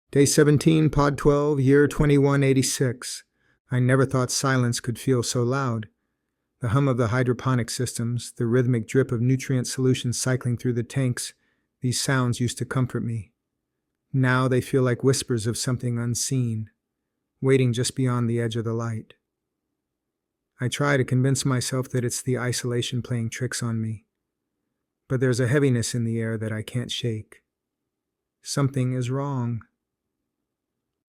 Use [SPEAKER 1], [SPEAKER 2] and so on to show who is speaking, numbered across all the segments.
[SPEAKER 1] Day 17, Pod 12, year 2186. I never thought silence could feel so loud. The hum of the hydroponic systems, the rhythmic drip of nutrient solutions cycling through the tanks, these sounds used to comfort me. Now they feel like whispers of something unseen, waiting just beyond the edge of the light. I try to convince myself that it's the isolation playing tricks on me, but there's a heaviness in the air that I can't shake. Something is wrong.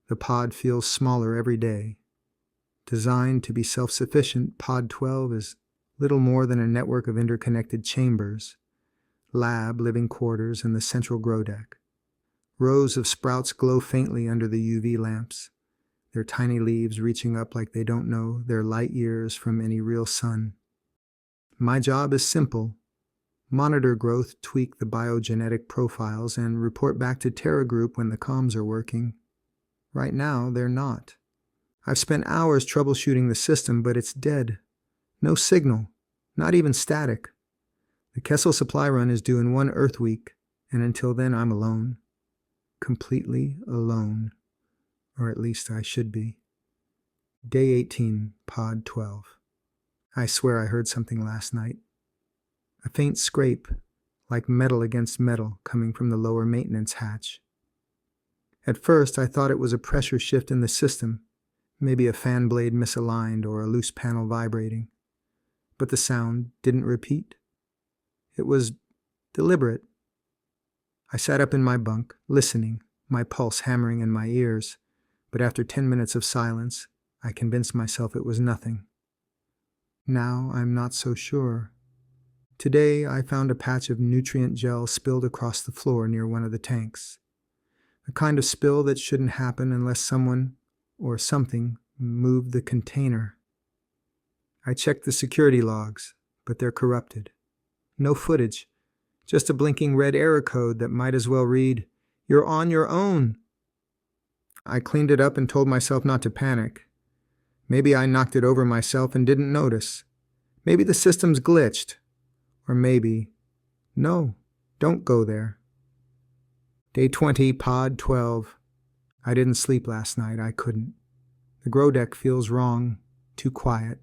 [SPEAKER 1] The pod feels smaller every day. Designed to be self-sufficient, Pod 12 is little more than a network of interconnected chambers, lab, living quarters, and the central grow deck. Rows of sprouts glow faintly under the UV lamps, their tiny leaves reaching up like they don't know they're light years from any real sun. My job is simple. Monitor growth, tweak the biogenetic profiles, and report back to Terra Group when the comms are working. Right now, they're not. I've spent hours troubleshooting the system, but it's dead. No signal, not even static. The Kessel supply run is due in 1 Earth week, and until then I'm alone. Completely alone. Or at least I should be. Day 18, Pod 12. I swear I heard something last night. A faint scrape, like metal against metal, coming from the lower maintenance hatch. At first I thought it was a pressure shift in the system, maybe a fan blade misaligned or a loose panel vibrating. But the sound didn't repeat. It was deliberate. I sat up in my bunk, listening, my pulse hammering in my ears, but after 10 minutes of silence, I convinced myself it was nothing. Now I'm not so sure. Today I found a patch of nutrient gel spilled across the floor near one of the tanks. A kind of spill that shouldn't happen unless someone or something moved the container. I checked the security logs, but they're corrupted. No footage, just a blinking red error code that might as well read, "You're on your own." I cleaned it up and told myself not to panic. Maybe I knocked it over myself and didn't notice. Maybe the system's glitched. Or maybe, no, don't go there. Day 20, Pod 12. I didn't sleep last night. I couldn't. The grow deck feels wrong, too quiet.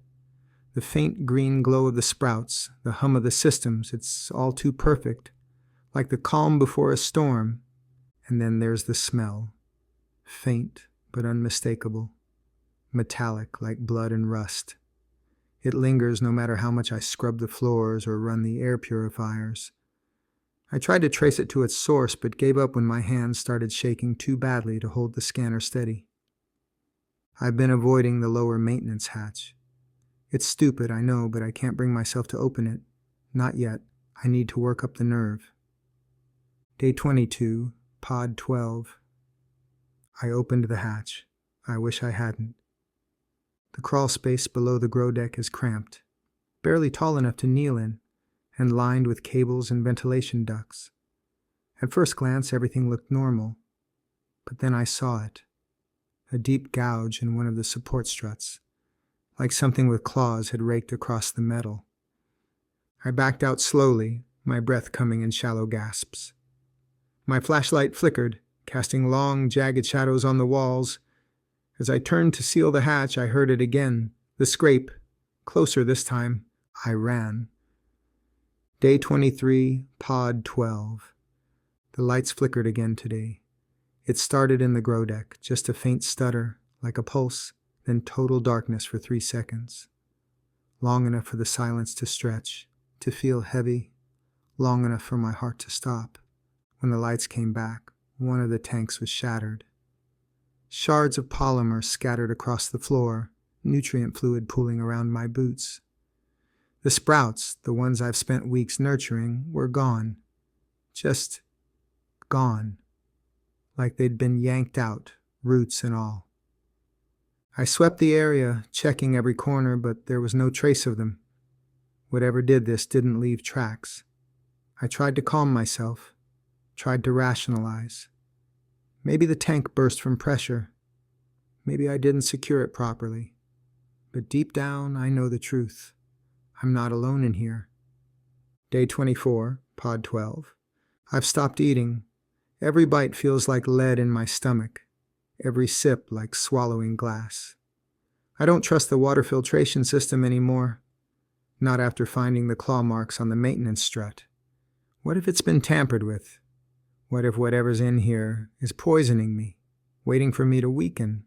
[SPEAKER 1] The faint green glow of the sprouts, the hum of the systems, it's all too perfect. Like the calm before a storm. And then there's the smell. Faint, but unmistakable. Metallic, like blood and rust. It lingers no matter how much I scrub the floors or run the air purifiers. I tried to trace it to its source, but gave up when my hands started shaking too badly to hold the scanner steady. I've been avoiding the lower maintenance hatch. It's stupid, I know, but I can't bring myself to open it. Not yet. I need to work up the nerve. Day 22, Pod 12. I opened the hatch. I wish I hadn't. The crawl space below the grow deck is cramped, barely tall enough to kneel in, and lined with cables and ventilation ducts. At first glance, everything looked normal, but then I saw it. A deep gouge in one of the support struts, like something with claws had raked across the metal. I backed out slowly, my breath coming in shallow gasps. My flashlight flickered, casting long, jagged shadows on the walls. As I turned to seal the hatch, I heard it again, the scrape. Closer this time. I ran. Day 23, Pod 12. The lights flickered again today. It started in the grow deck, just a faint stutter, like a pulse, then total darkness for 3 seconds. Long enough for the silence to stretch, to feel heavy, long enough for my heart to stop. When the lights came back, one of the tanks was shattered. Shards of polymer scattered across the floor, nutrient fluid pooling around my boots. The sprouts, the ones I've spent weeks nurturing, were gone. Just gone. Like they'd been yanked out, roots and all. I swept the area, checking every corner, but there was no trace of them. Whatever did this didn't leave tracks. I tried to calm myself, tried to rationalize. Maybe the tank burst from pressure. Maybe I didn't secure it properly. But deep down, I know the truth. I'm not alone in here. Day 24, Pod 12. I've stopped eating. Every bite feels like lead in my stomach. every sip like swallowing glass. I don't trust the water filtration system anymore. Not after finding the claw marks on the maintenance strut. What if it's been tampered with? What if whatever's in here is poisoning me, waiting for me to weaken?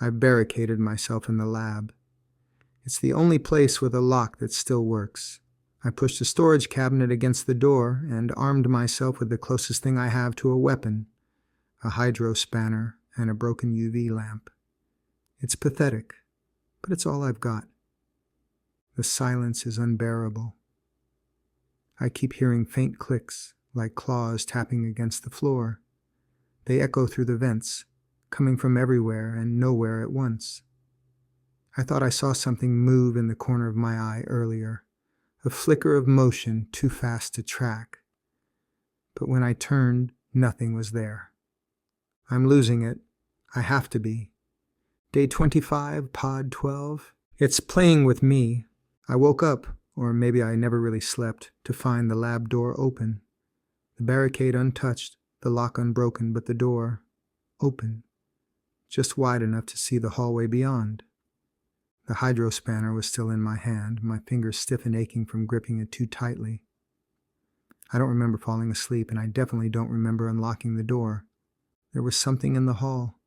[SPEAKER 1] I've barricaded myself in the lab. It's the only place with a lock that still works. I pushed a storage cabinet against the door and armed myself with the closest thing I have to a weapon, a hydro spanner and a broken UV lamp. It's pathetic, but it's all I've got. The silence is unbearable. I keep hearing faint clicks, like claws tapping against the floor. They echo through the vents, coming from everywhere and nowhere at once. I thought I saw something move in the corner of my eye earlier, a flicker of motion too fast to track. But when I turned, nothing was there. I'm losing it. I have to be. Day 25, Pod 12. It's playing with me. I woke up, or maybe I never really slept, to find the lab door open. The barricade untouched, the lock unbroken, but the door open, just wide enough to see the hallway beyond. The hydro spanner was still in my hand, my fingers stiff and aching from gripping it too tightly. I don't remember falling asleep, and I definitely don't remember unlocking the door. There was something in the hall,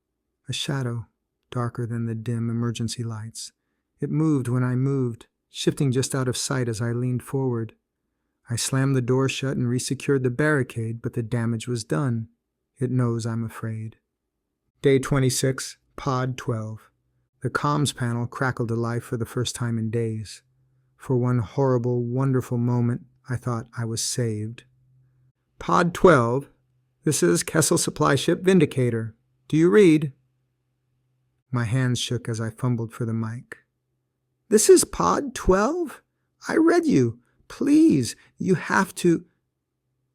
[SPEAKER 1] a shadow, darker than the dim emergency lights. It moved when I moved, shifting just out of sight as I leaned forward. I slammed the door shut and resecured the barricade, but the damage was done. It knows I'm afraid. Day 26, Pod 12. The comms panel crackled to life for the first time in days. For one horrible, wonderful moment, I thought I was saved. Pod 12, this is Kessel Supply Ship Vindicator. Do you read? My hands shook as I fumbled for the mic. This is Pod 12? I read you. Please, you have to...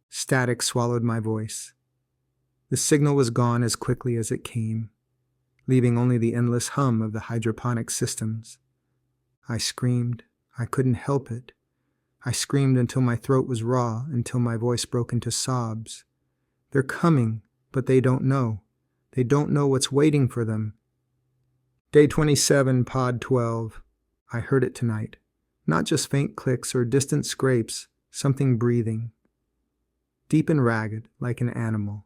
[SPEAKER 1] Static swallowed my voice. The signal was gone as quickly as it came, leaving only the endless hum of the hydroponic systems. I screamed. I couldn't help it. I screamed until my throat was raw, until my voice broke into sobs. They're coming, but they don't know. They don't know what's waiting for them. Day 27, Pod 12. I heard it tonight. Not just faint clicks or distant scrapes, something breathing. Deep and ragged, like an animal.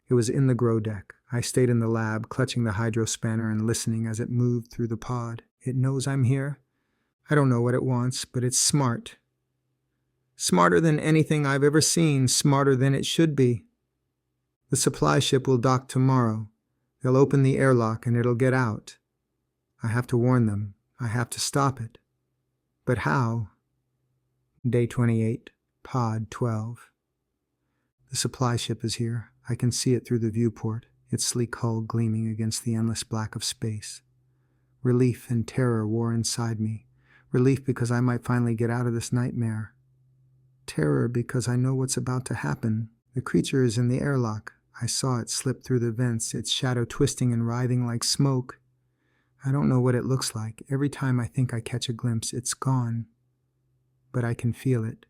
[SPEAKER 1] It was in the grow deck. I stayed in the lab, clutching the hydro spanner and listening as it moved through the pod. It knows I'm here. I don't know what it wants, but it's smart. Smarter than anything I've ever seen, smarter than it should be. The supply ship will dock tomorrow. They'll open the airlock and it'll get out. I have to warn them. I have to stop it. But how? Day 28, Pod 12. The supply ship is here. I can see it through the viewport, its sleek hull gleaming against the endless black of space. Relief and terror war inside me. Relief because I might finally get out of this nightmare. Terror because I know what's about to happen. The creature is in the airlock. I saw it slip through the vents, its shadow twisting and writhing like smoke. I don't know what it looks like. Every time I think I catch a glimpse, it's gone. But I can feel it.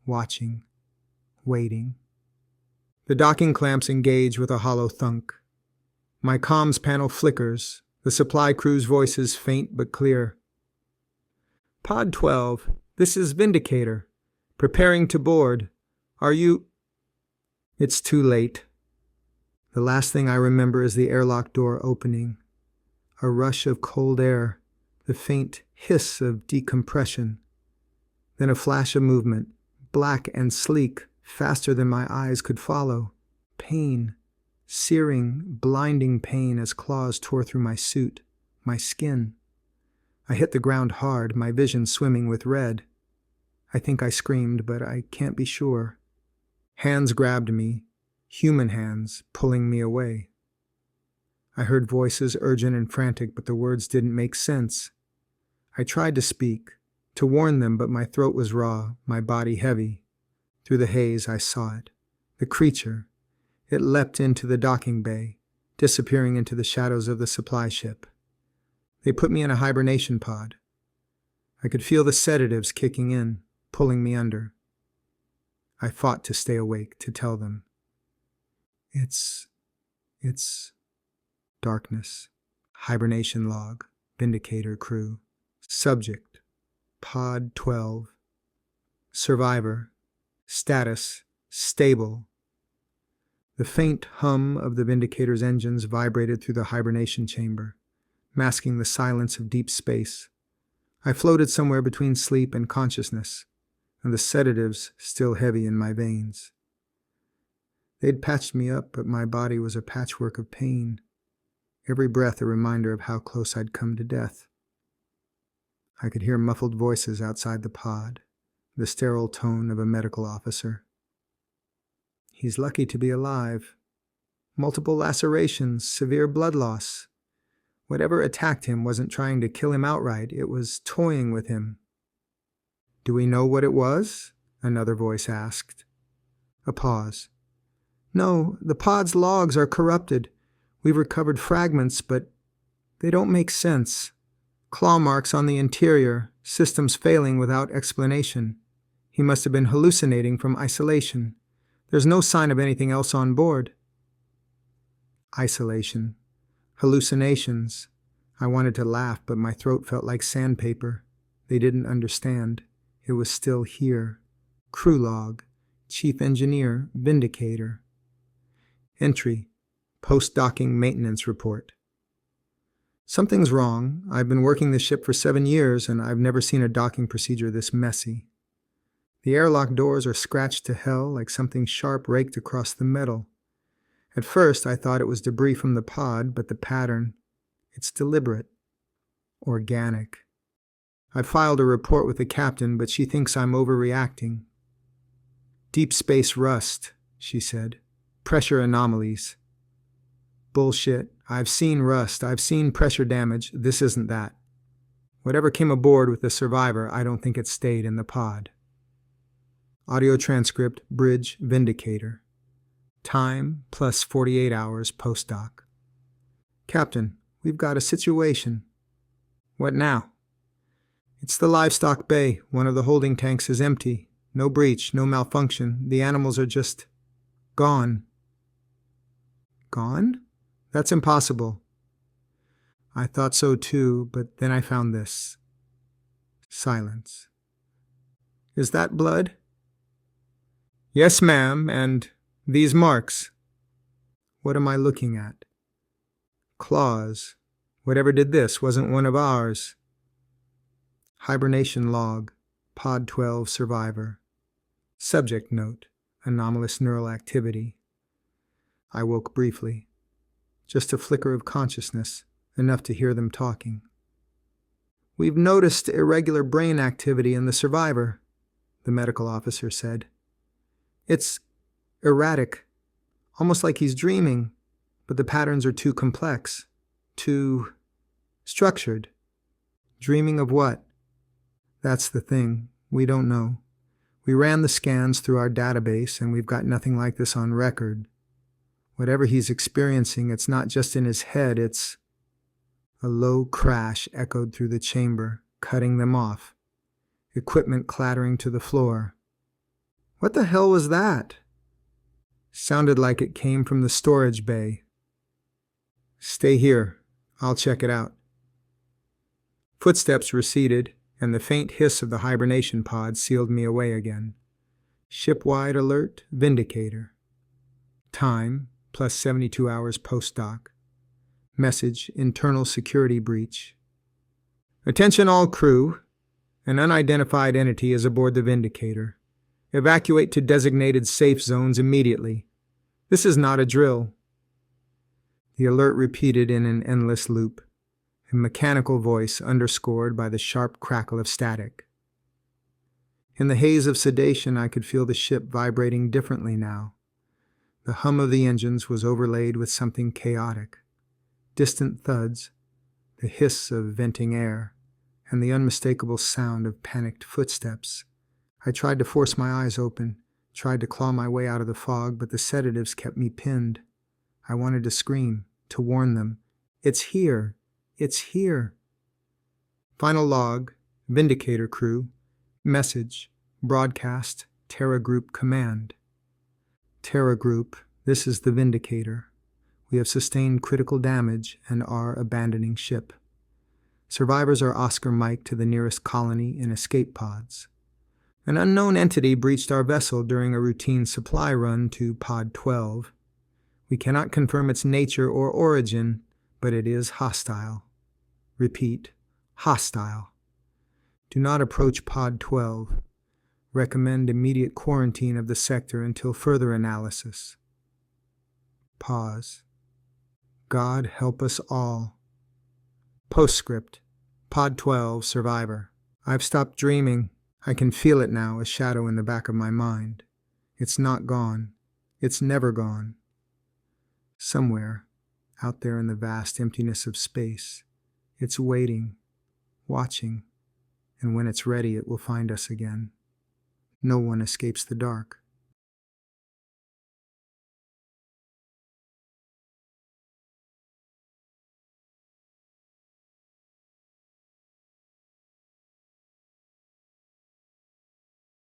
[SPEAKER 1] Watching. Waiting. The docking clamps engage with a hollow thunk. My comms panel flickers. The supply crew's voices faint but clear. Pod 12, this is Vindicator. Preparing to board. Are you... It's too late. The last thing I remember is the airlock door opening. A rush of cold air, the faint hiss of decompression. Then a flash of movement, black and sleek, faster than my eyes could follow. Pain, searing, blinding pain as claws tore through my suit, my skin. I hit the ground hard, my vision swimming with red. I think I screamed, but I can't be sure. Hands grabbed me, human hands, pulling me away. I heard voices urgent and frantic, but the words didn't make sense. I tried to speak, to warn them, but my throat was raw, my body heavy. Through the haze, I saw it. The creature. It leapt into the docking bay, disappearing into the shadows of the supply ship. They put me in a hibernation pod. I could feel the sedatives kicking in, pulling me under. I fought to stay awake, to tell them. It's It's darkness. Hibernation log. Vindicator crew. Subject. Pod 12. Survivor. Status. Stable. The faint hum of the Vindicator's engines vibrated through the hibernation chamber, masking the silence of deep space. I floated somewhere between sleep and consciousness, and the sedatives still heavy in my veins. They'd patched me up, but my body was a patchwork of pain, every breath a reminder of how close I'd come to death. I could hear muffled voices outside the pod, the sterile tone of a medical officer. He's lucky to be alive. Multiple lacerations, severe blood loss. Whatever attacked him wasn't trying to kill him outright, it was toying with him. Do we know what it was? Another voice asked. A pause. No, the pod's logs are corrupted. We've recovered fragments, but they don't make sense. Claw marks on the interior, systems failing without explanation. He must have been hallucinating from isolation. There's no sign of anything else on board. Isolation. Hallucinations. I wanted to laugh, but my throat felt like sandpaper. They didn't understand. It was still here. Crew log. Chief engineer. Vindicator. Entry. Post-docking maintenance report. Something's wrong. I've been working the ship for 7 years, and I've never seen a docking procedure this messy. The airlock doors are scratched to hell like something sharp raked across the metal. At first, I thought it was debris from the pod, but the pattern, it's deliberate. Organic. I filed a report with the captain, but she thinks I'm overreacting. Deep space rust, she said. Pressure anomalies. Bullshit. I've seen rust. I've seen pressure damage. This isn't that. Whatever came aboard with the survivor, I don't think it stayed in the pod. Audio transcript, bridge, Vindicator. Time, plus 48 hours post-doc. Captain, we've got a situation. What now? It's the livestock bay. One of the holding tanks is empty. No breach, no malfunction. The animals are just gone. Gone? That's impossible. I thought so too, but then I found this. Silence. Is that blood? Yes, ma'am, and these marks. What am I looking at? Claws. Whatever did this wasn't one of ours. Hibernation log. Pod 12 survivor. Subject note. Anomalous neural activity. I woke briefly. Just a flicker of consciousness, enough to hear them talking. We've noticed irregular brain activity in the survivor, the medical officer said. It's erratic, almost like he's dreaming, but the patterns are too complex, too structured. Dreaming of what? That's the thing. We don't know. We ran the scans through our database, and we've got nothing like this on record. Whatever he's experiencing, it's not just in his head, it's... A low crash echoed through the chamber, cutting them off. Equipment clattering to the floor. What the hell was that? Sounded like it came from the storage bay. Stay here. I'll check it out. Footsteps receded, and the faint hiss of the hibernation pod sealed me away again. Ship-wide alert, Vindicator. Time, plus 72 hours post-doc. Message, internal security breach. Attention all crew. An unidentified entity is aboard the Vindicator. Evacuate to designated safe zones immediately. This is not a drill. The alert repeated in an endless loop, a mechanical voice underscored by the sharp crackle of static. In the haze of sedation, I could feel the ship vibrating differently now. The hum of the engines was overlaid with something chaotic. Distant thuds, the hiss of venting air, and the unmistakable sound of panicked footsteps. I tried to force my eyes open, tried to claw my way out of the fog, but the sedatives kept me pinned. I wanted to scream, to warn them. It's here! It's here! Final log, Vindicator crew. Message, broadcast, Terra Group command. Terra Group, this is the Vindicator. We have sustained critical damage and are abandoning ship. Survivors are Oscar Mike to the nearest colony in escape pods. An unknown entity breached our vessel during a routine supply run to Pod 12. We cannot confirm its nature or origin, but it is hostile. Repeat, hostile. Do not approach Pod 12. Recommend immediate quarantine of the sector until further analysis. Pause. God help us all. Postscript. Pod 12, Survivor. I've stopped dreaming. I can feel it now, a shadow in the back of my mind. It's not gone. It's never gone. Somewhere, out there in the vast emptiness of space, it's waiting, watching, and when it's ready, it will find us again. No one escapes the dark.